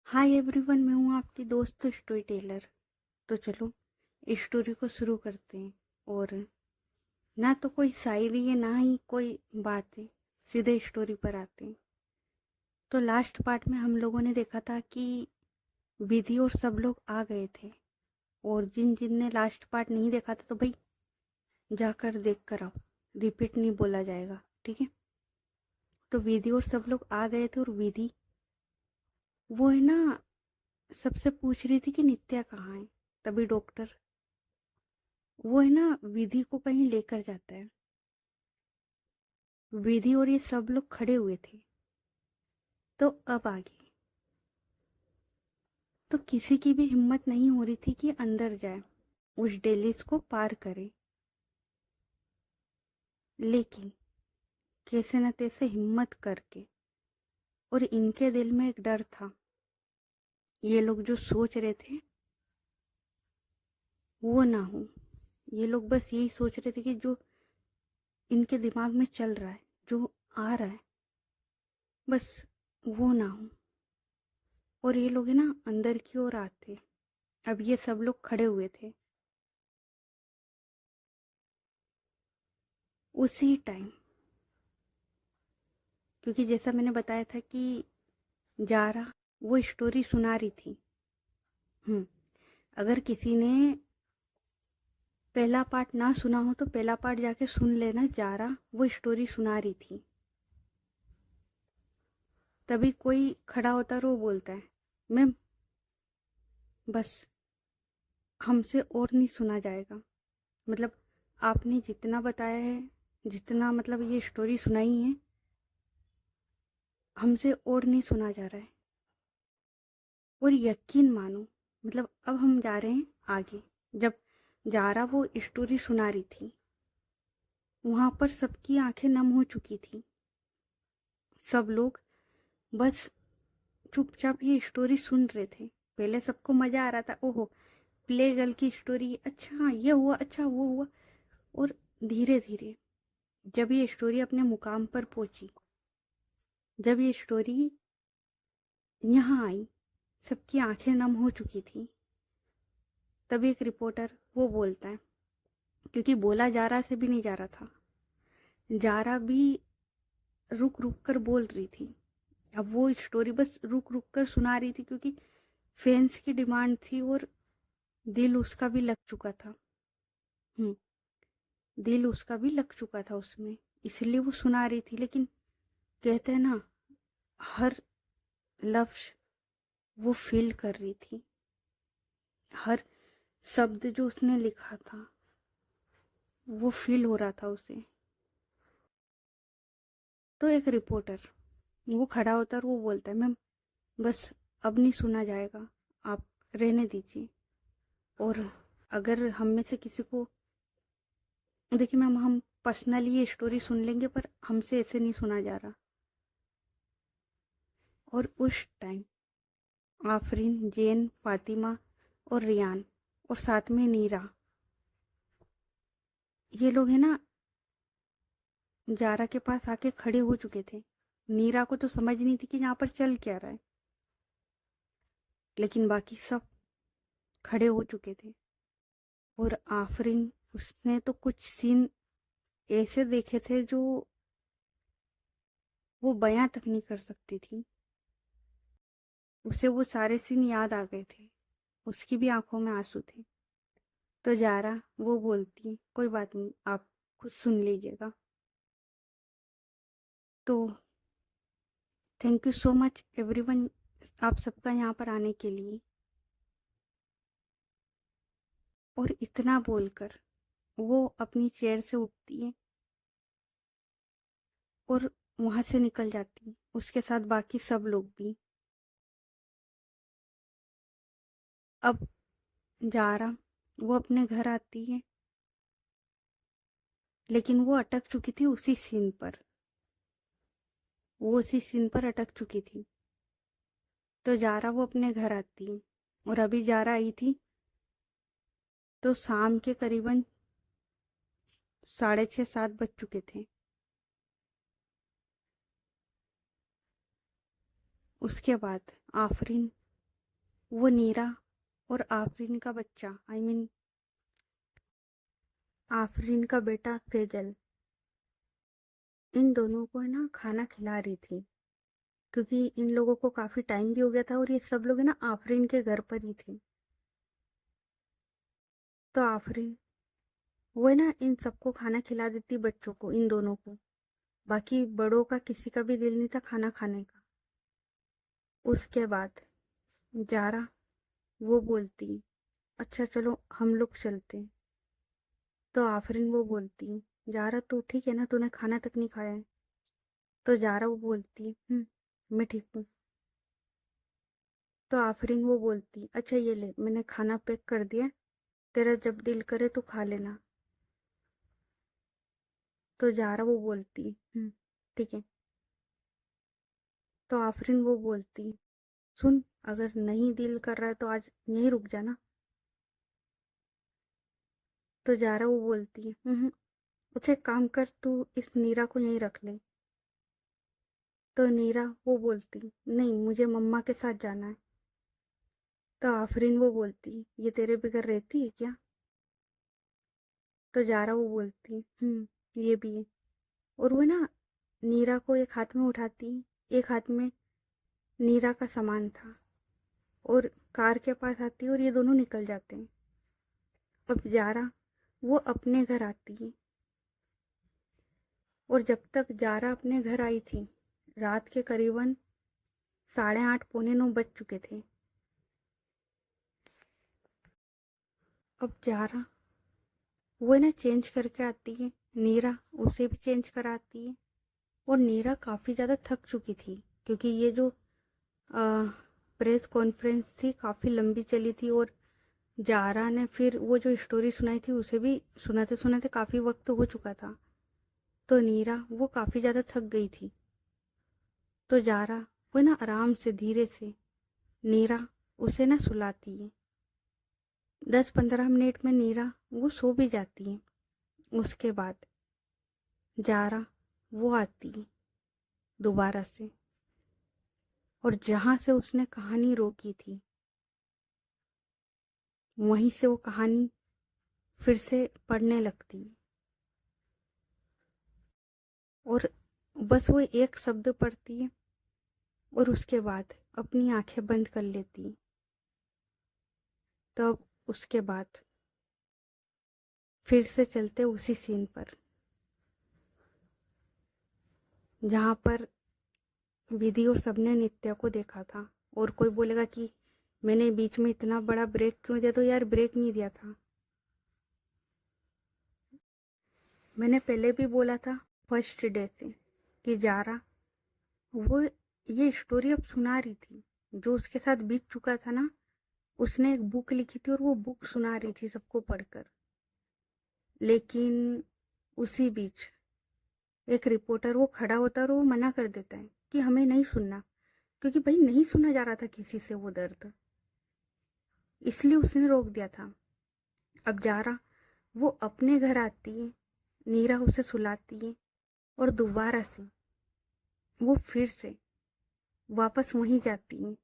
Hi everyone, मैं हूँ आपकी दोस्त स्टोरी टेलर। तो चलो इस स्टोरी को शुरू करते हैं। और ना तो कोई शायरी है ना ही कोई बात है, सीधे स्टोरी पर आते हैं। तो लास्ट पार्ट में हम लोगों ने देखा था कि विधि और सब लोग आ गए थे। और जिन जिन ने लास्ट पार्ट नहीं देखा था तो भाई जाकर देख कर आओ, रिपीट नहीं बोला जाएगा, ठीक है। तो विधि और सब लोग आ गए थे और विधि वो है ना सबसे पूछ रही थी कि नित्या कहाँ है। तभी डॉक्टर वो है ना विधि को कहीं लेकर जाता है। विधि और ये सब लोग खड़े हुए थे। तो अब आगे तो किसी की भी हिम्मत नहीं हो रही थी कि अंदर जाए, उस डेलिस को पार करे। लेकिन कैसे न तैसे हिम्मत करके, और इनके दिल में एक डर था। ये लोग जो सोच रहे थे वो ना हो। ये लोग बस यही सोच रहे थे कि जो इनके दिमाग में चल रहा है, जो आ रहा है, बस वो ना हो। और ये लोग है ना अंदर की ओर आते। अब ये सब लोग खड़े हुए थे। उसी टाइम, क्योंकि जैसा मैंने बताया था कि जारा वो स्टोरी सुना रही थी। अगर किसी ने पहला पार्ट ना सुना हो तो पहला पार्ट जाके सुन लेना। जारा वो स्टोरी सुना रही थी। तभी कोई खड़ा होता है और वो बोलता है, मैम बस हमसे और नहीं सुना जाएगा। मतलब आपने जितना बताया है, जितना मतलब ये स्टोरी सुनाई है, हमसे और नहीं सुना जा रहा है। और यकीन मानो, मतलब अब हम जा रहे हैं आगे। जब जारा वो स्टोरी सुना रही थी वहां पर सबकी आंखें नम हो चुकी थी। सब लोग बस चुपचाप ये स्टोरी सुन रहे थे। पहले सबको मजा आ रहा था, ओहो प्ले गर्ल की स्टोरी, अच्छा ये हुआ, अच्छा वो हुआ। और धीरे धीरे जब ये स्टोरी अपने मुकाम पर पहुंची, जब ये स्टोरी यहाँ आई, सबकी आंखें नम हो चुकी थी। तब एक रिपोर्टर वो बोलता है, क्योंकि बोला जारा से भी नहीं जा रहा था। जारा भी रुक रुक कर बोल रही थी। अब वो स्टोरी बस रुक रुक कर सुना रही थी क्योंकि फैंस की डिमांड थी और दिल उसका भी लग चुका था। हम्म दिल उसका भी लग चुका था उसमें, इसलिए वो सुना रही थी। लेकिन कहते हैं ना, हर लफ्ज वो फील कर रही थी। हर शब्द जो उसने लिखा था वो फील हो रहा था उसे। तो एक रिपोर्टर वो खड़ा होता है और वो बोलता है, मैम बस अब नहीं सुना जाएगा, आप रहने दीजिए। और अगर हम में से किसी को, देखिए मैम हम पर्सनली ये स्टोरी सुन लेंगे पर हमसे ऐसे नहीं सुना जा रहा। और उस टाइम आफरीन, जैन, फातिमा और रियान और साथ में नीरा, ये लोग है ना जारा के पास आके खड़े हो चुके थे। नीरा को तो समझ नहीं थी कि यहाँ पर चल क्या रहा है, लेकिन बाकी सब खड़े हो चुके थे। और आफरीन, उसने तो कुछ सीन ऐसे देखे थे जो वो बयां तक नहीं कर सकती थी। उसे वो सारे सीन याद आ गए थे। उसकी भी आंखों में आंसू थे। तो जारा वो बोलती, कोई बात नहीं, आप खुद सुन लीजिएगा। तो thank you so much everyone, आप सबका यहाँ पर आने के लिए। और इतना बोलकर वो अपनी चेयर से उठती है और वहां से निकल जाती है, उसके साथ बाकी सब लोग भी। अब जारा वो अपने घर आती है, लेकिन वो अटक चुकी थी उसी सीन पर। वो उसी सीन पर अटक चुकी थी। तो जारा वो अपने घर आती है। और अभी जारा आई थी तो शाम के करीबन 6:30-7 बज चुके थे। उसके बाद आफरीन वो नीरा और आफरीन का बच्चा, आई मीन आफरीन का बेटा फैजल, इन दोनों को है ना खाना खिला रही थी, क्योंकि इन लोगों को काफ़ी टाइम भी हो गया था और ये सब लोग है ना आफरीन के घर पर ही थे। तो आफरीन वो है ना इन सबको खाना खिला देती, बच्चों को, इन दोनों को। बाकी बड़ों का किसी का भी दिल नहीं था खाना खाने का। उसके बाद जारा वो बोलती, अच्छा चलो हम लोग चलते। तो आफरीन वो बोलती, जारा तू ठीक है ना, तूने खाना तक नहीं खाया है? तो जारा वो बोलती, मैं ठीक हूँ। तो आफरीन वो बोलती, अच्छा ये ले, मैंने खाना पैक कर दिया, तेरा जब दिल करे तो खा लेना। तो जारा वो बोलती, ठीक है। तो आफरीन वो बोलती, सुन, अगर नहीं दिल कर रहा है तो आज यहीं रुक जाना। तो जारा वो बोलती, अच्छा एक काम कर, तू इस नीरा को यहीं रख ले। तो नीरा वो बोलती, नहीं मुझे मम्मा के साथ जाना है। तो आफरीन वो बोलती, ये तेरे बगैर रहती है क्या? तो जारा वो बोलती, ये भी है। और वो ना नीरा को एक हाथ में उठाती, एक हाथ में नीरा का सामान था, और कार के पास आती और ये दोनों निकल जाते हैं। अब जारा वो अपने घर आती है, और जब तक जारा अपने घर आई थी रात के करीबन 8:30 पौने 9 बज चुके थे। अब जारा वो है ना चेंज करके आती है, नीरा उसे भी चेंज कराती है। और नीरा काफ़ी ज़्यादा थक चुकी थी, क्योंकि ये जो प्रेस कॉन्फ्रेंस थी काफ़ी लंबी चली थी, और जारा ने फिर वो जो स्टोरी सुनाई थी उसे भी सुनाते सुनाते काफ़ी वक्त हो चुका था। तो नीरा वो काफ़ी ज़्यादा थक गई थी। तो जारा वो ना आराम से धीरे से नीरा उसे ना सुलाती है। 10-15 मिनट में नीरा वो सो भी जाती है। उसके बाद जारा वो आती है दोबारा से, और जहाँ से उसने कहानी रोकी थी वहीं से वो कहानी फिर से पढ़ने लगती है। और बस वो एक शब्द पढ़ती है और उसके बाद अपनी आंखें बंद कर लेती है। तब उसके बाद फिर से चलते उसी सीन पर, जहाँ पर विधि और सबने नित्या को देखा था। और कोई बोलेगा कि मैंने बीच में इतना बड़ा ब्रेक क्यों दिया, तो यार ब्रेक नहीं दिया था, मैंने पहले भी बोला था फर्स्ट डे से कि जारा वो ये स्टोरी अब सुना रही थी, जो उसके साथ बीत चुका था ना। उसने एक बुक लिखी थी और वो बुक सुना रही थी सबको पढ़कर। लेकिन उसी बीच एक रिपोर्टर वो खड़ा होता है और वो मना कर देता है कि हमें नहीं सुनना, क्योंकि भाई नहीं सुना जा रहा था किसी से वो दर्द, इसलिए उसने रोक दिया था। अब जारा वो अपने घर आती है, नीरा उसे सुलाती है, और दोबारा से वो फिर से वापस वहीं जाती है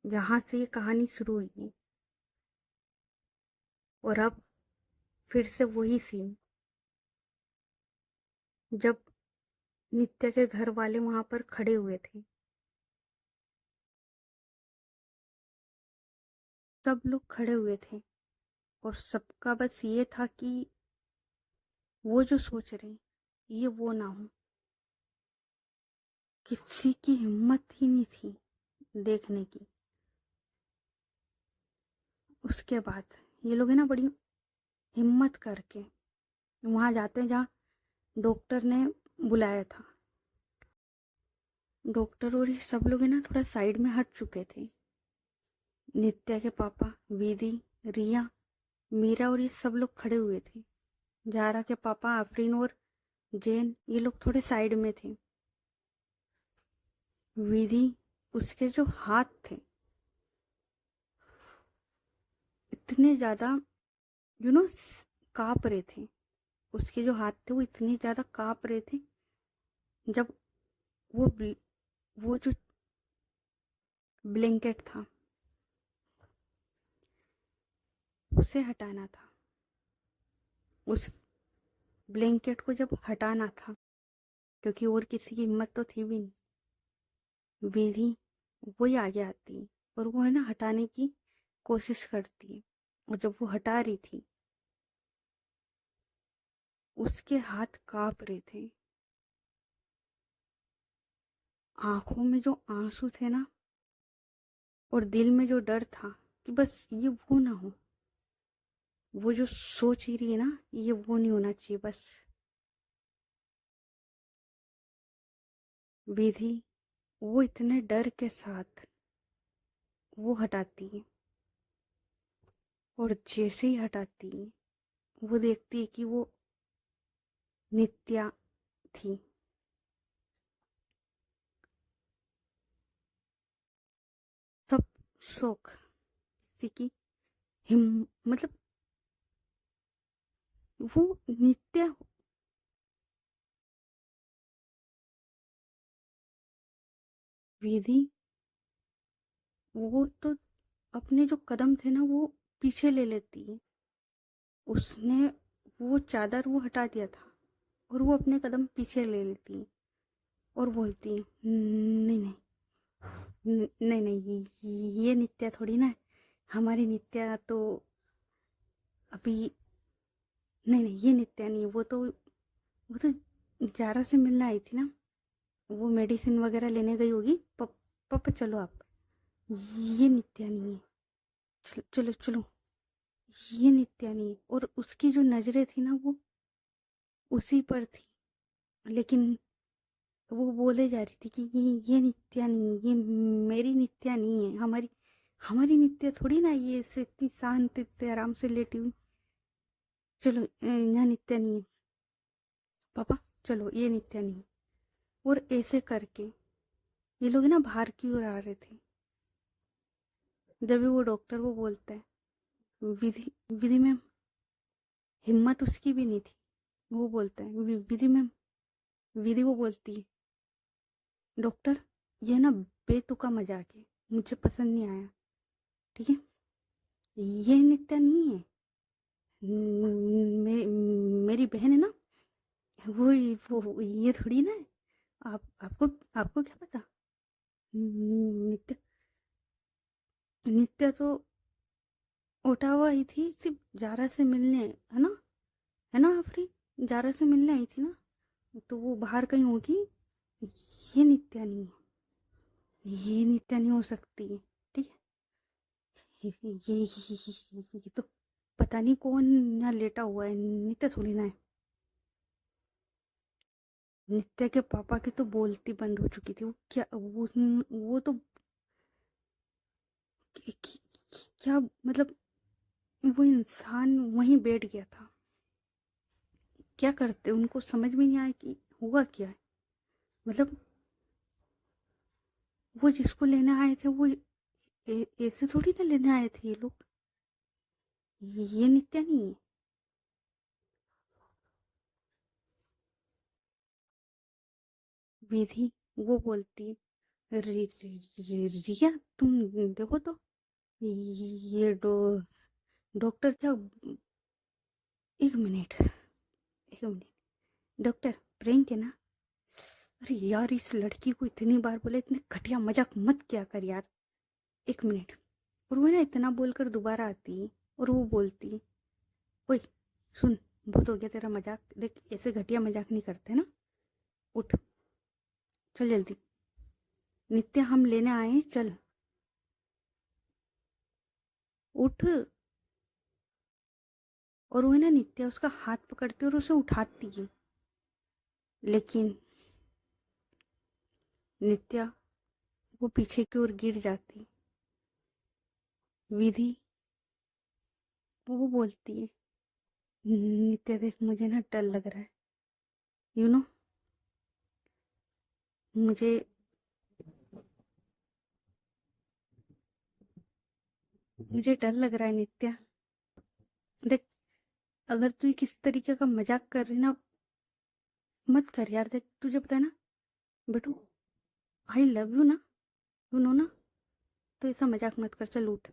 जहाँ से ये कहानी शुरू हुई है। और अब फिर से वही सीन, जब नित्या के घर वाले वहां पर खड़े हुए थे, सब लोग खड़े हुए थे, और सबका बस ये था कि वो जो सोच रहे ये वो ना हो। किसी की हिम्मत ही नहीं थी देखने की। उसके बाद ये लोग है ना बड़ी हिम्मत करके वहां जाते हैं जहाँ डॉक्टर ने बुलाया था। डॉक्टर और ये सब लोग है ना थोड़ा साइड में हट चुके थे। नित्या के पापा, विधि, रिया, मीरा और ये सब लोग खड़े हुए थे। जारा के पापा आफरीन और जैन ये लोग थोड़े साइड में थे। विधि, उसके जो हाथ थे इतने ज़्यादा यू नो काँप रहे थे, उसके जो हाथ थे वो इतने ज़्यादा काँप रहे थे। जब वो वो जो ब्लैंकेट था उसे हटाना था, उस ब्लैंकेट को जब हटाना था, क्योंकि और किसी की हिम्मत तो थी भी नहीं, विधि वही आगे आती है और वो है ना हटाने की कोशिश करती है। और जब वो हटा रही थी, उसके हाथ कांप रहे थे, आंखों में जो आंसू थे ना, और दिल में जो डर था कि बस ये वो ना हो, वो जो सोच ही रही है ना, ये वो नहीं होना चाहिए बस। विधि वो इतने डर के साथ वो हटाती है, और जैसे ही हटाती है वो देखती है कि वो नित्या थी। सब शौक किसी की हिम मतलब वो नित्या। विधि वो तो अपने जो कदम थे ना वो पीछे ले लेती है। उसने वो चादर वो हटा दिया था और वो अपने कदम पीछे ले लेती है और बोलती है, नहीं नहीं, नहीं नहीं, ये नित्या थोड़ी ना है, हमारी नित्या तो अभी, नहीं नहीं, ये नित्या नहीं, वो तो जारा से मिलने आई थी ना, वो मेडिसिन वगैरह लेने गई होगी। पापा चलो आप, ये नित्या नहीं है, चलो चलो, ये नित्या नहीं है। और उसकी जो नजरें थी ना वो उसी पर थी, लेकिन वो बोले जा रही थी कि ये नित्या नहीं है, ये मेरी नित्या नहीं है, हमारी हमारी नित्या थोड़ी ना, ये ऐसे इतनी शांत इतने आराम से लेटी हुई, चलो यहाँ नित्या नहीं है, पापा चलो ये नित्या नहीं है। और ऐसे करके ये लोग ना बाहर की ओर आ रहे थे, जब भी वो डॉक्टर वो बोलता है, विधि विधि मैम, हिम्मत उसकी भी नहीं थी, वो बोलता है, विधि मैम, विधि वो बोलती है, डॉक्टर ये ना बेतुका मजाक है, मुझे पसंद नहीं आया, ठीक है, ये नित्या नहीं है, मेरी बहन है ना, वो ये थोड़ी ना है, आपको आपको क्या पता, नित्या नित्या तो ओटावा आई थी सिर्फ जारा से मिलने, है ना आफरीन, जारा से मिलने आई थी ना, तो वो बाहर कहीं होगी, ये नित्या नहीं है, ये नित्या नहीं हो सकती है, ठीक है, ये तो पता नहीं कौन यहाँ लेटा हुआ है, नित्या थोड़ी ना है। नित्या के पापा की तो बोलती बंद हो चुकी थी, वो क्या वो तो क्या मतलब, वो इंसान वहीं बैठ गया था, क्या करते उनको समझ में नहीं आया कि हुआ क्या है। मतलब वो जिसको लेने आए थे वो ऐसे थोड़ी ना लेने आए थे ये लोग, ये नित्या नहीं है। विधि वो बोलती है, रिया तुम देखो तो, ये डॉक्टर क्या, एक मिनट डॉक्टर प्रियंक है ना, अरे यार इस लड़की को इतनी बार बोले इतने घटिया मजाक मत किया कर यार, एक मिनट। और वो ना इतना बोलकर दोबारा आती है और वो बोलती है, ओए सुन, बहुत हो गया तेरा मजाक, देख ऐसे घटिया मजाक नहीं करते ना, उठ, चल जल्दी, नित्या हम लेने आए हैं, चल उठ। और वो है ना नित्या उसका हाथ पकड़ती और उसे उठाती है, लेकिन नित्या वो पीछे की ओर गिर जाती। विधि वो बोलती है, नित्या देख मुझे ना डर लग रहा है, यू नो, मुझे मुझे डर लग रहा है नित्या, देख अगर तू किस तरीके का मजाक कर रही ना, मत कर यार, देख तुझे पता है ना बेटू, आई लव यू ना, यू नो ना, तो ऐसा मजाक मत कर, चल उठ।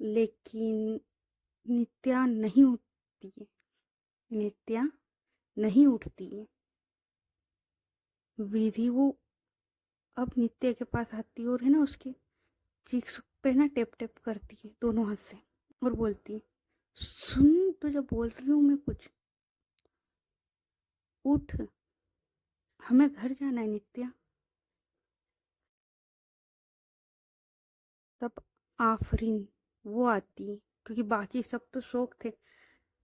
लेकिन नित्या नहीं उठती है। नित्या नहीं उठती है। विधि वो अब नित्या के पास आती है और है ना उसके चीख पे ना टेप टेप करती है दोनों हाथ से और बोलती है, सुन तुझे बोल रही हूँ मैं कुछ, उठ, हमें घर जाना है नित्या। तब आफरीन वो आती है, क्योंकि बाकी सब तो शौक थे,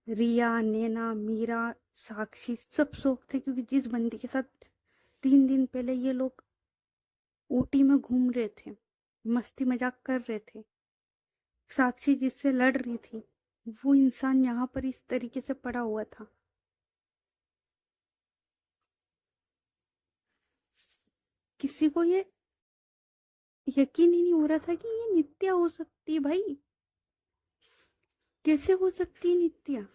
रिया, नैना, मीरा, साक्षी, सब शौक थे, क्योंकि जिस बंदी के साथ 3 दिन पहले ये लोग ऊटी में घूम रहे थे, मस्ती मजाक कर रहे थे, साक्षी जिससे लड़ रही थी, वो इंसान यहाँ पर इस तरीके से पड़ा हुआ था। किसी को ये यकीन ही नहीं हो रहा था कि ये नित्या हो सकती है। भाई कैसे हो सकती है नित्या?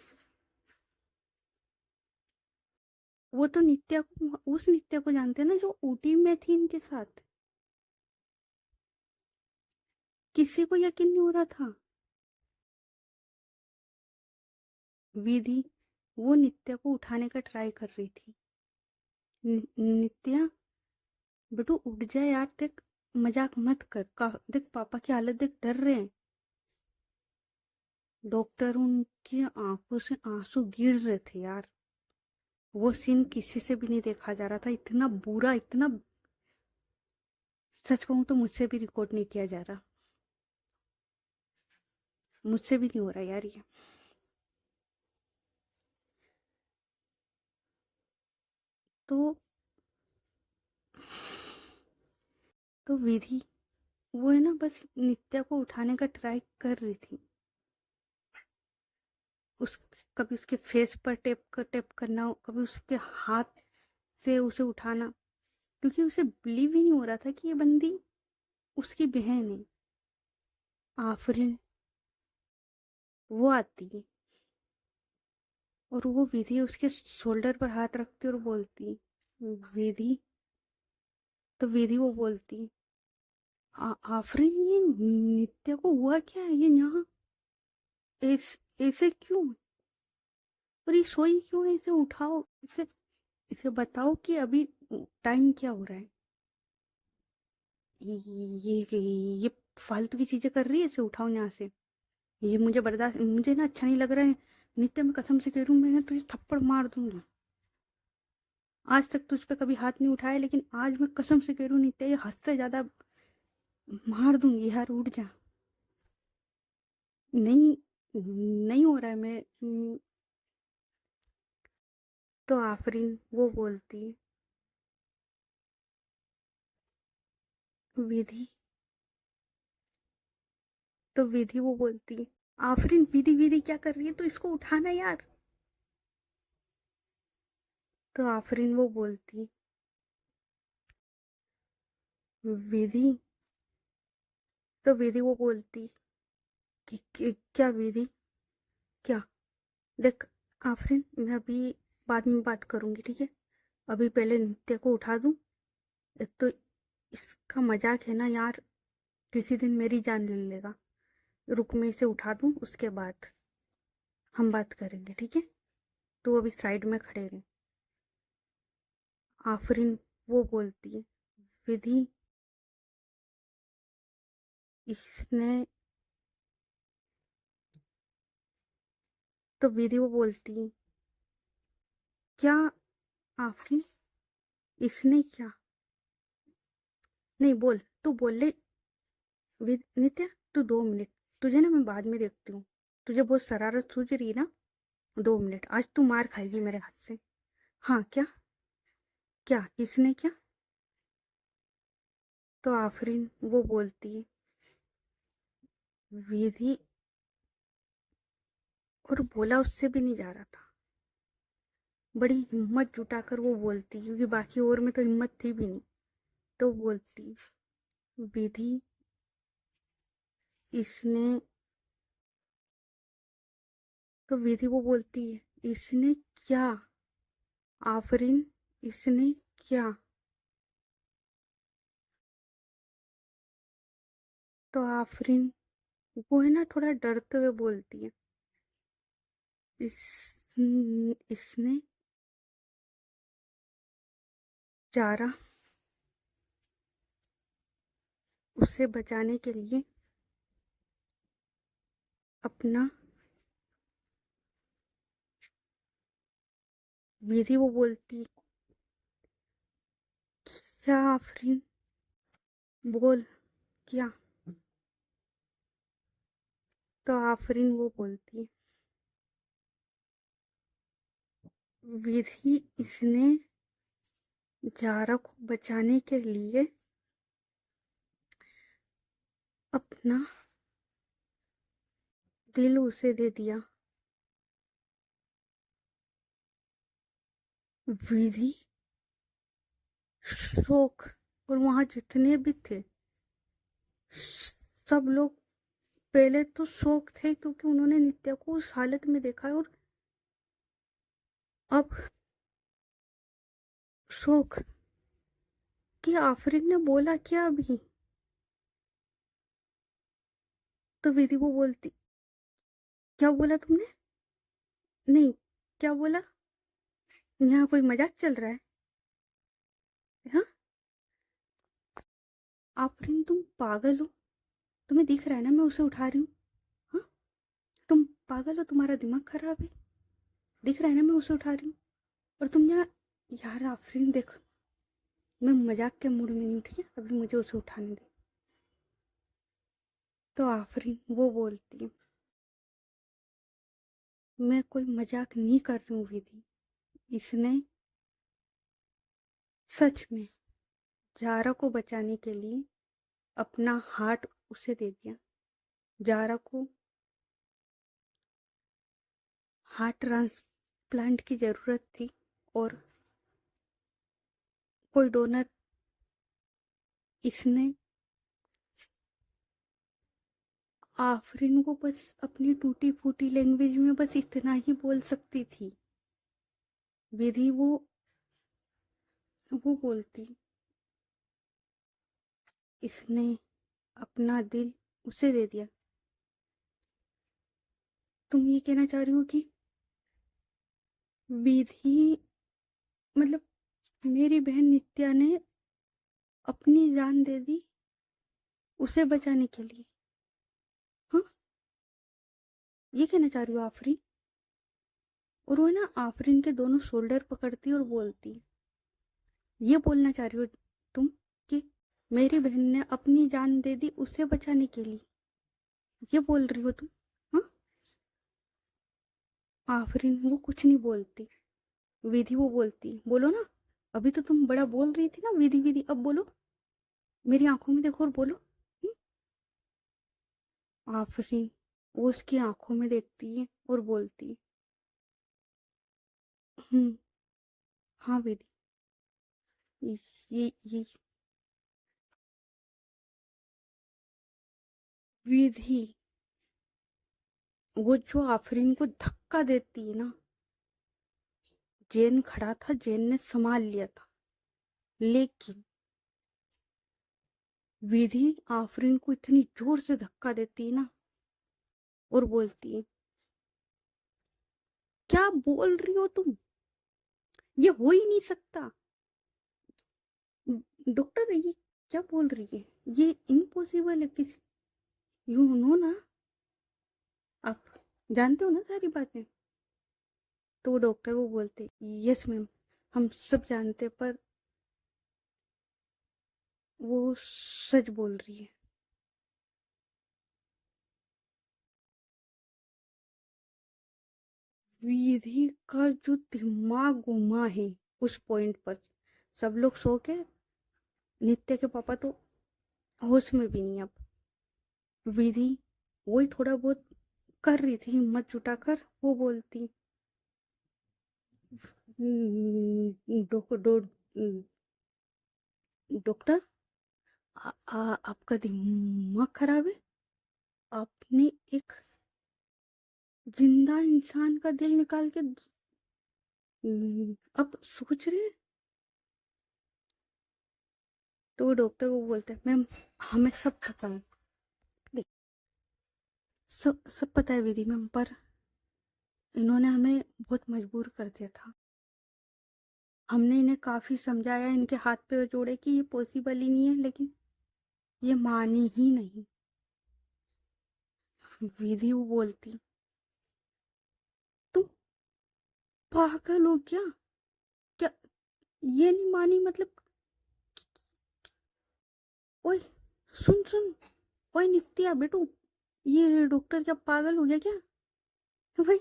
वो तो नित्या को, उस नित्या को जानते हैं ना जो ऊटी में थी इनके साथ। किसी को यकीन नहीं हो रहा था। विधि वो नित्या को उठाने का ट्राई कर रही थी। नित्या बेटू उठ जाए यार, देख मजाक मत कर, देख पापा की हालत देख, डर रहे हैं। डॉक्टर उनकी आंखों से आंसू गिर रहे थे यार। वो सीन किसी से भी नहीं देखा जा रहा था, इतना बुरा, इतना, सच कहूं तो मुझसे भी रिकॉर्ड नहीं किया जा रहा, मुझसे भी नहीं हो रहा यार ये। तो विधि वो है ना बस नित्या को उठाने का ट्राई कर रही थी। उस कभी उसके फेस पर टेप करना, कभी उसके हाथ से उसे उठाना, क्योंकि उसे बिलीव ही नहीं हो रहा था कि ये बंदी उसकी बहन है। आफरीन वो आती है और वो विधि उसके शोल्डर पर हाथ रखती और बोलती, विधि। तो विधि वो बोलती, आफरीन ये नित्या को हुआ क्या है, ये यहाँ ऐसे क्यों, और ये सोई क्यों है, इसे उठाओ, इसे इसे बताओ कि अभी टाइम क्या हो रहा है। ये फालतू की चीजें कर रही है, इसे उठाओ यहाँ से। ये मुझे बर्दाश्त, मुझे ना अच्छा नहीं लग रहा है। नित्य मैं कसम से कह रही हूँ, मैं ना तुझे थप्पड़ मार दूंगी। आज तक तुझ पे कभी हाथ नहीं उठाया, लेकिन आज मैं कसम से कह रही हूँ नित्य, ये हद से ज्यादा मार दूंगी यार, उठ जा। नहीं, नहीं हो रहा है। मैं तो आफरीन वो बोलती, विधि। तो विधि वो बोलती, आफरीन विधि विधि क्या कर रही है, तो इसको उठाना यार। तो आफरीन वो बोलती, विधि। तो विधि वो बोलती कि क्या विधि, क्या, देख आफरीन, मैं अभी बाद में बात करूंगी, ठीक है? अभी पहले नित्य को उठा दूं। एक तो इसका मजाक है ना यार, किसी दिन मेरी जान ले लेगा। रुक, मैं इसे उठा दूं, उसके बाद हम बात करेंगे, ठीक है? तो अभी साइड में खड़े रहे। आफरीन वो बोलती है, विधि, इसने। तो विधि वो बोलती है, क्या आफरीन, इसने क्या, नहीं बोल, तू बोल ले। नित्या तू 2 मिनट, तुझे ना मैं बाद में देखती हूँ। तुझे बहुत शरारत सूझ रही है ना, 2 मिनट, आज तू मार खाएगी मेरे हाथ से। हाँ क्या, क्या इसने क्या? तो आफरीन वो बोलती है, विधि, और बोला उससे भी नहीं जा रहा था। बड़ी हिम्मत जुटाकर वो बोलती, क्योंकि बाकी और में तो हिम्मत थी भी नहीं। तो बोलती, विधि, इसने। तो विधि वो बोलती है, इसने क्या? आफरीन इसने क्या? तो आफरीन वो है ना थोड़ा डरते हुए बोलती है, इसने जारा उसे बचाने के लिए अपना विधि वो बोलती, क्या आफरीन, बोल क्या। तो आफरीन वो बोलती, विधि इसने जारा को बचाने के लिए अपना दिल उसे दे दिया। विधि शोक, और वहां जितने भी थे सब लोग पहले तो शोक थे क्योंकि उन्होंने नित्या को उस हालत में देखा है, और अब शोक कि आफरीन ने बोला क्या अभी। तो विधि वो बोलती, क्या बोला तुमने, नहीं क्या बोला, यहाँ कोई मजाक चल रहा है। हाँ आफरीन तुम पागल हो, तुम्हें दिख रहा है ना मैं उसे उठा रही हूँ। हाँ तुम पागल हो, तुम्हारा दिमाग खराब है, दिख रहा है ना मैं उसे उठा रही हूँ। और तुम यहाँ, यार आफरीन देखो, मैं मजाक के मूड में नहीं उठी है, अभी मुझे उसे उठाने दे। तो आफरीन वो बोलती है, मैं कोई मजाक नहीं कर रही हूँ विधि, इसने सच में जारा को बचाने के लिए अपना हार्ट उसे दे दिया। जारा को हार्ट ट्रांसप्लांट की ज़रूरत थी और कोई डोनर, इसने आफरीन को बस अपनी टूटी फूटी लैंग्वेज में बस इतना ही बोल सकती थी। विधि वो बोलती, इसने अपना दिल उसे दे दिया। तुम ये कहना चाह रही हो कि विधि, मतलब मेरी बहन नित्या ने अपनी जान दे दी उसे बचाने के लिए। हाँ ये कहना चाह रही हो आफरीन। और वो ना आफरीन के दोनों शोल्डर पकड़ती और बोलती, ये बोलना चाह रही हो तुम कि मेरी बहन ने अपनी जान दे दी उसे बचाने के लिए, ये बोल रही हो तुम। हाँ आफरीन वो कुछ नहीं बोलती। विधि वो बोलती, बोलो ना, अभी तो तुम बड़ा बोल रही थी ना विधि विधि, अब बोलो, मेरी आंखों में देखो और बोलो। आफरीन वो उसकी आंखों में देखती है और बोलती, हम्म, हाँ विधि, ये विधि वो जो आफरीन को धक्का देती है ना, जैन खड़ा था, जैन ने संभाल लिया था, लेकिन विधि आफरीन को इतनी जोर से धक्का देती है ना और बोलती है, क्या बोल रही हो तुम, ये हो ही नहीं सकता, डॉक्टर ये क्या बोल रही है, ये इम्पॉसिबल है किसी, यू नो ना, आप जानते हो ना सारी बातें। तो वो डॉक्टर वो बोलते, यस मैम, हम सब जानते, पर वो सच बोल रही है। विधि का जो दिमाग घुमा है उस पॉइंट पर, सब लोग सो के, नित्य के पापा तो होश में भी नहीं अब। विधि वही थोड़ा बहुत कर रही थी हिम्मत जुटाकर, वो बोलती, डॉक्टर, आपका दिमाग खराब है, आपने एक जिंदा इंसान का दिल निकाल के अब सोच रहे हैं। तो वो डॉक्टर वो बोलता है, मैम हमें सब पता है, सब सब पता है विधि मैम, पर इन्होंने हमें बहुत मजबूर कर दिया था। हमने इन्हें काफ़ी समझाया, इनके हाथ पे जोड़े कि ये पॉसिबल ही नहीं है, लेकिन ये मानी ही नहीं। विधि वो बोलती, तुम पागल हो क्या? क्या ये नहीं मानी मतलब? ओए सुन सुन, ओए नित्या बेटू, ये डॉक्टर क्या पागल हो गया क्या? भाई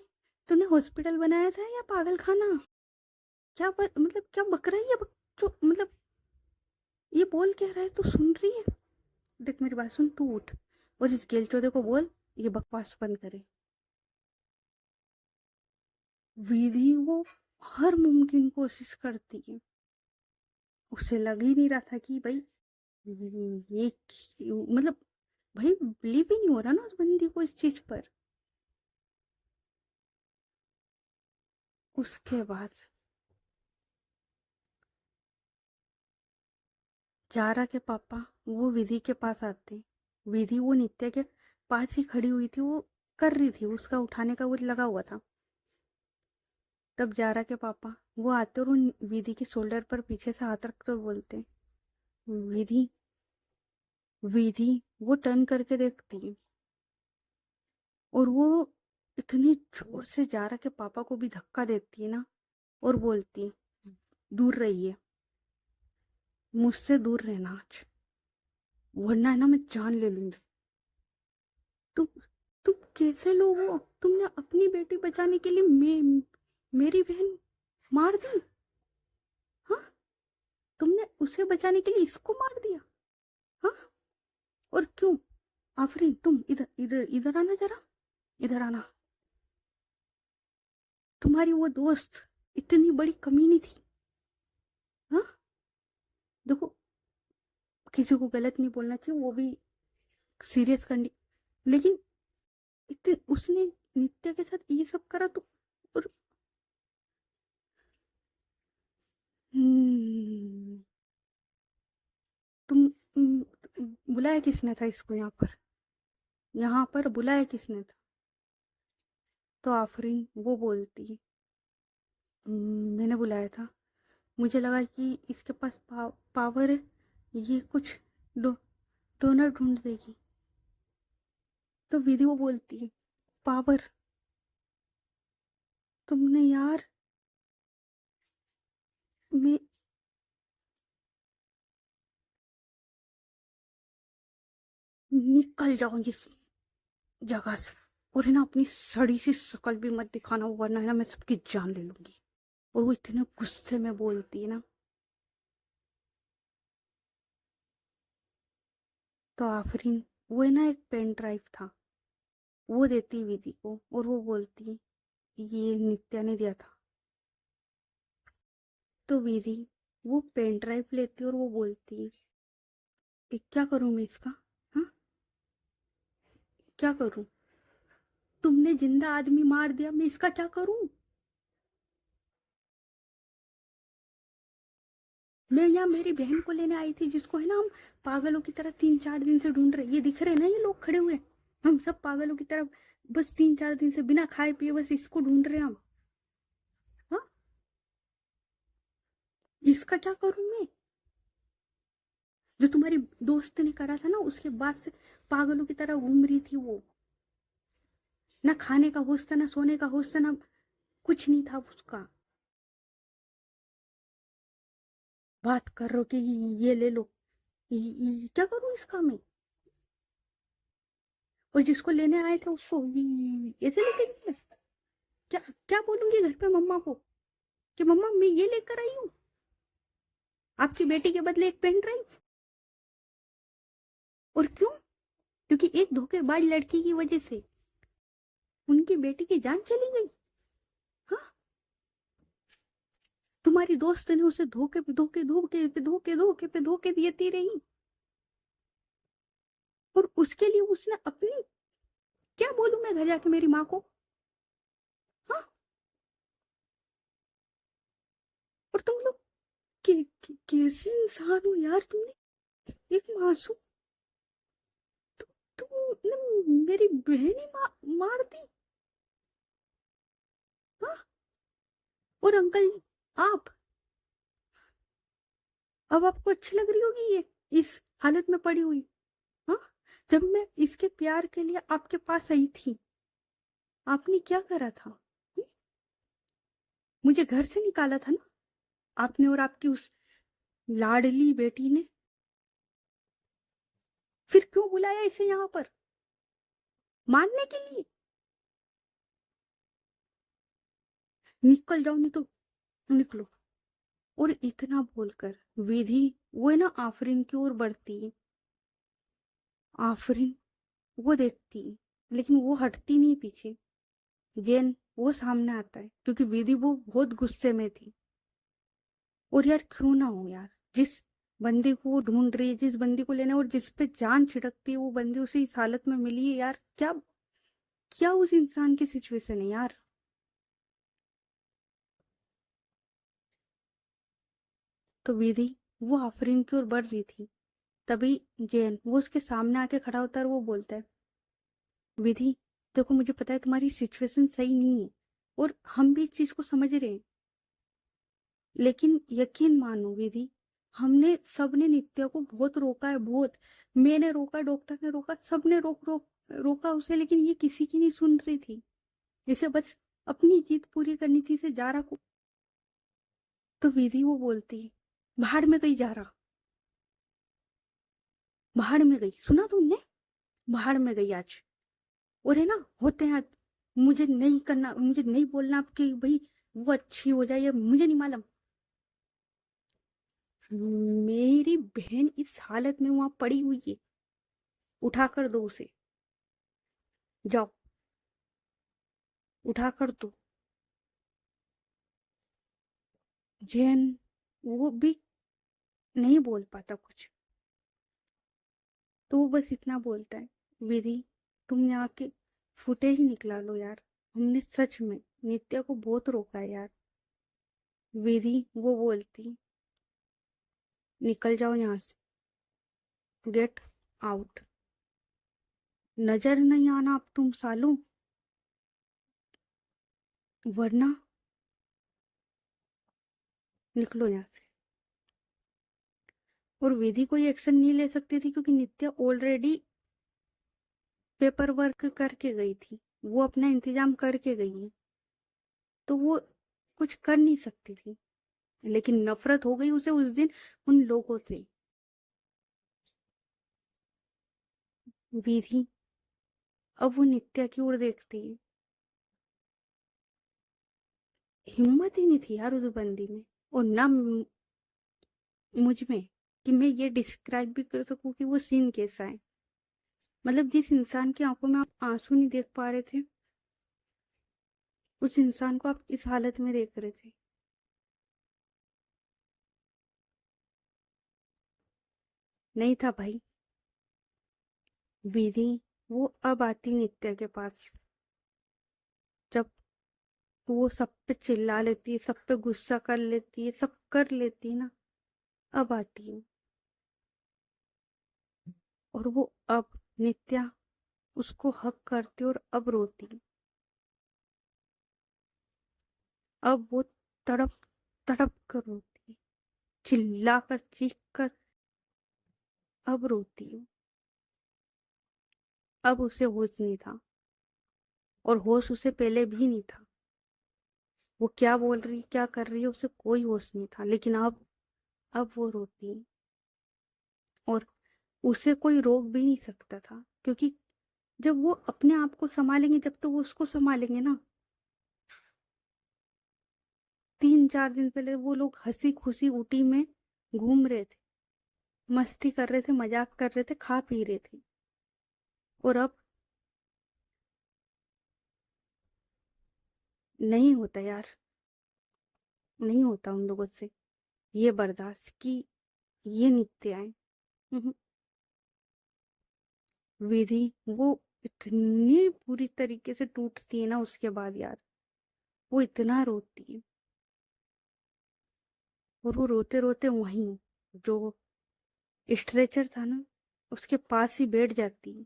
तूने हॉस्पिटल बनाया था या पागल खाना? क्या मतलब क्या बक रही है? जो मतलब ये बोल क्या रहा है, तू सुन रही है? देख मेरी बात सुन, तू उठ और इस गेल चौधे को बोल ये बकवास बंद करे। विधि वो हर मुमकिन कोशिश करती है। उसे लग ही नहीं रहा था कि भाई ये मतलब भाई बिलीव ही नहीं हो रहा ना उस बंदी को इस चीज पर। उसके बाद जारा के पापा वो विधि के पास आते। विधि वो नित्य के पास ही खड़ी हुई थी, वो कर रही थी, उसका उठाने का वो लगा हुआ था। तब जारा के पापा वो आते और उन विधि के शोल्डर पर पीछे से हाथ रखकर बोलते, विधि विधि। वो टर्न करके देखती है और वो इतनी जोर से जारा के पापा को भी धक्का देती है ना, और बोलती, दूर रहिए, मुझसे दूर रहना आज, वरना है ना मैं जान ले लूंगी। तुम तुम कैसे लोग हो? तुमने अपनी बेटी बचाने के लिए मेरी बहन मार दी? हाँ, तुमने उसे बचाने के लिए इसको मार दिया? हाँ, और क्यों? आफरीन तुम इधर इधर इधर आना जरा, इधर आना। तुम्हारी वो दोस्त इतनी बड़ी कमीनी थी। हाँ, देखो किसी को गलत नहीं बोलना चाहिए, वो भी सीरियस करनी, लेकिन इतने उसने नित्या के साथ ये सब करा तो। और हम्म, तुम बुलाया किसने था इसको यहाँ पर? यहाँ पर बुलाया किसने था? तो आफरीन वो बोलती, मैंने बुलाया था, मुझे लगा कि इसके पास पावर है, ये कुछ डो, डोनर ढूंढ देगी। तो विधि वो बोलती है, पावर? तुमने यार मैं निकल जाओ इस जगह से, और है ना अपनी सड़ी सी शक्ल भी मत दिखाना, वरना है ना मैं सबकी जान ले लूंगी। और वो इतने गुस्से में बोलती है ना। तो आफरीन वो है ना एक पेन ड्राइव था, वो देती विधि को और वो बोलती, ये नित्या ने दिया था। तो विधि वो पेन ड्राइव लेती और वो बोलती, क्या करूं मैं इसका? हाँ, क्या करूं? तुमने जिंदा आदमी मार दिया, मैं इसका क्या करूं? मैं यहाँ मेरी बहन को लेने आई थी, जिसको है ना हम पागलों की तरह 3-4 दिन से ढूंढ रहे। ये दिख रहे ना ये लोग खड़े हुए, हम सब पागलों की तरह बस 3-4 दिन से बिना खाए पिए बस इसको ढूंढ रहे हैं हम। हाँ, इसका क्या करूं मैं? जो तुम्हारी दोस्त ने करा था ना, उसके बाद से पागलों की तरह घूम रही थी वो। ना खाने का होश था, ना सोने का होश था, ना कुछ नहीं था उसका। बात कर रहे हो कि ये ले लो, क्या करूं इसका मैं? और जिसको लेने आए थे उसको ऐसे लेके गए? क्या क्या बोलूंगी घर पे मम्मा को कि मम्मा मैं ये लेकर आई हूँ, आपकी बेटी के बदले एक पेन ड्राइव? और क्यों? क्योंकि एक धोखेबाज लड़की की वजह से उनकी बेटी की जान चली गई। हाँ, तुम्हारी दोस्त ने उसे धोखे पे धोखे धोखे पे धोखे धोखे पे धोखे देती रही, और उसके लिए उसने अपनी, क्या बोलूं मैं घर जाके मेरी माँ को? हाँ, और तुम लोग कैसे इंसान हो यार? तुमने एक मासूम, तुम मेरी बहन ही मार दी। हाँ? और अंकल आप, अब आपको अच्छी लग रही होगी ये इस हालत में पड़ी हुई। हाँ? जब मैं इसके प्यार के लिए आपके पास आई थी, आपने क्या करा था? मुझे घर से निकाला था ना आपने और आपकी उस लाडली बेटी ने। फिर क्यों बुलाया इसे यहाँ पर मारने के लिए? निकल जाओ, नहीं तो निकलो। और इतना बोलकर विधि वो है ना आफरीन की ओर बढ़ती है। आफरीन वो देखती है, लेकिन वो हटती नहीं पीछे। जैन वो सामने आता है क्योंकि विधि वो बहुत गुस्से में थी। और यार क्यों ना हो यार, जिस बंदी को वो ढूंढ रही है, जिस बंदी को लेना, और जिस पे जान छिड़कती है, वो बंदी उसे इस हालत में मिली है यार। क्या क्या उस इंसान की सिचुएशन है यार। तो विधि वो आफरीन की ओर बढ़ रही थी, तभी जैन वो उसके सामने आके खड़ा होता है और वो बोलता है, विधि देखो मुझे पता है तुम्हारी सिचुएशन सही नहीं है और हम भी इस चीज को समझ रहे हैं, लेकिन यकीन मानो विधि, हमने सबने नित्या को बहुत रोका है, बहुत। मैंने रोका, डॉक्टर ने रोका, सबने रोका उसे, लेकिन ये किसी की नहीं सुन रही थी। इसे बस अपनी जीत पूरी करनी थी, इसे जारा को। तो विधि वो बोलती, भाड़ में गई जारा, भाड़ में गई, सुना तुमने? भाड़ में गई आज। और है ना होते हैं, मुझे नहीं करना, मुझे नहीं बोलना आपकी भाई वो अच्छी हो जाए, ये मुझे नहीं मालूम। मेरी बहन इस हालत में वहां पड़ी हुई है, उठा कर दो उसे, जाओ उठा कर दो। जैन वो भी नहीं बोल पाता कुछ, तो वो बस इतना बोलता है, विधि तुम यहाँ के फुटेज निकला लो यार, हमने सच में नित्या को बहुत रोका है यार। विधि वो बोलती, निकल जाओ यहाँ से, गेट आउट, नजर नहीं आना अब तुम सालों, वरना निकलो यहाँ से। और विधि कोई एक्शन नहीं ले सकती थी क्योंकि नित्या ऑलरेडी पेपर वर्क करके गई थी, वो अपना इंतजाम करके गई है, तो वो कुछ कर नहीं सकती थी। लेकिन नफरत हो गई उसे उस दिन उन लोगों से। विधि अब वो नित्या की ओर देखती है, हिम्मत ही नहीं थी यार उस बंदी में, और ना मुझ में, कि मैं ये डिस्क्राइब भी कर सकूं कि वो सीन कैसा है। मतलब जिस इंसान की आंखों में आप आंसू नहीं देख पा रहे थे, उस इंसान को आप इस हालत में देख रहे थे। नहीं था भाई। विधि वो अब आती नित्या के पास, जब वो सब पे चिल्ला लेती है, सब पे गुस्सा कर लेती है, सब कर लेती है ना, अब आती है। और वो अब नित्या उसको हक करती और अब रोती। अब वो तड़प तड़प कर रोती, चिल्ला कर चीख कर अब रोती है। अब उसे होश नहीं था, और होश उसे पहले भी नहीं था। वो क्या बोल रही क्या कर रही है उसे कोई होश नहीं था, लेकिन अब वो रोती है। और उसे कोई रोक भी नहीं सकता था, क्योंकि जब वो अपने आप को संभालेंगे, जब तो वो उसको संभालेंगे ना। 3-4 दिन पहले वो लोग हंसी खुशी ऊटी में घूम रहे थे, मस्ती कर रहे थे, मजाक कर रहे थे, खा पी रहे थे। और अब नहीं होता यार, नहीं होता उन लोगों से ये बर्दाश्त की ये नित्य आए। विधि वो इतनी पूरी तरीके से टूटती है ना उसके बाद यार, वो इतना रोती है। और वो रोते रोते वहीं जो स्ट्रेचर था ना उसके पास ही बैठ जाती है।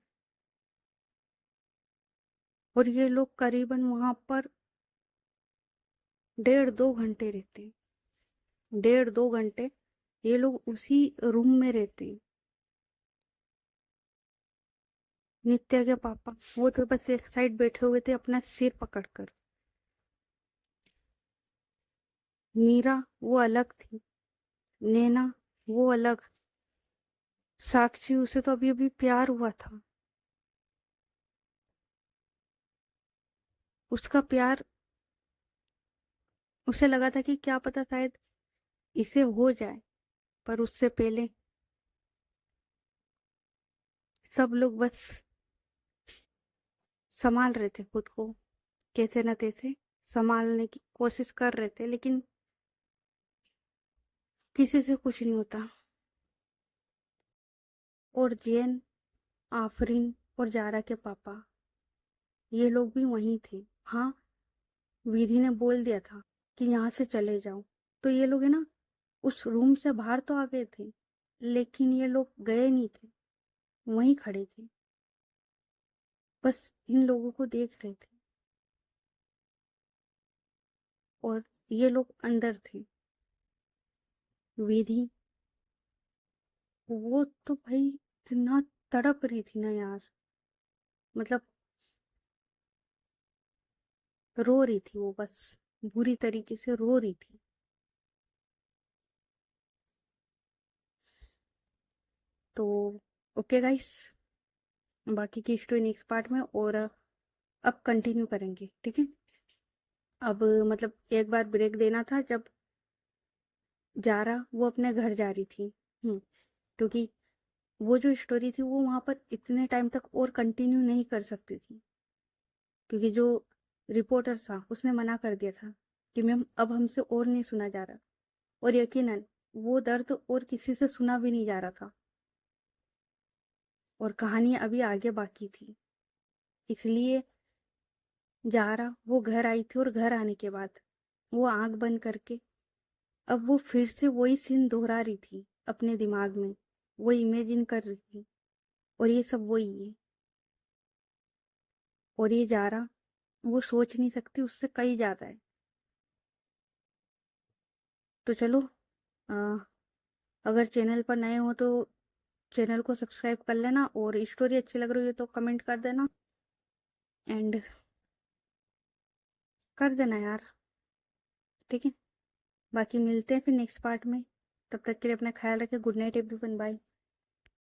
और ये लोग करीबन वहां पर 1.5-2 घंटे रहते, 1.5-2 घंटे ये लोग उसी रूम में रहते। नित्या के पापा वो तो बस एक साइड बैठे हुए थे अपना सिर पकड़कर। मीरा वो अलग थी, नैना वो अलग, साक्षी उसे तो अभी अभी प्यार हुआ था। उसका प्यार, उसे लगा था कि क्या पता शायद इसे हो जाए, पर उससे पहले सब लोग बस संभाल रहे थे खुद को, कैसे न तैसे संभालने की कोशिश कर रहे थे, लेकिन किसी से कुछ नहीं होता। और जैन, आफरीन और जारा के पापा ये लोग भी वहीं थे। हाँ, विधि ने बोल दिया था कि यहाँ से चले जाओ, तो ये लोग है ना उस रूम से बाहर तो आ गए थे, लेकिन ये लोग गए नहीं थे, वहीं खड़े थे, बस इन लोगों को देख रहे थे। और ये लोग अंदर थे। विधि वो तो भाई इतना तड़प रही थी ना यार, मतलब रो रही थी वो, बस बुरी तरीके से रो रही थी। तो ओके गाइस, बाकी की स्टोरी नेक्स्ट पार्ट में, और अब कंटिन्यू करेंगे, ठीक है। अब मतलब एक बार ब्रेक देना था जब जारा वो अपने घर जा रही थी, क्योंकि वो जो स्टोरी थी वो वहां पर इतने टाइम तक और कंटिन्यू नहीं कर सकती थी, क्योंकि जो रिपोर्टर था उसने मना कर दिया था कि मैम अब हमसे और नहीं सुना जा रहा, और यकीनन वो दर्द और किसी से सुना भी नहीं जा रहा था, और कहानी अभी आगे बाकी थी। इसलिए जारा वो घर आई थी, और घर आने के बाद वो आंख बंद करके अब वो फिर से वही सीन दोहरा रही थी अपने दिमाग में, वो इमेजिन कर रही थी, और ये सब वही है। और ये जारा वो सोच नहीं सकती, उससे कहीं ज्यादा है। तो चलो, आ, अगर चैनल पर नए हो तो चैनल को सब्सक्राइब कर लेना, और स्टोरी अच्छी लग रही है तो कमेंट कर देना, एंड कर देना यार, ठीक है। बाकी मिलते हैं फिर नेक्स्ट पार्ट में, तब तक के लिए अपना ख्याल रखें। Good night everyone, bye.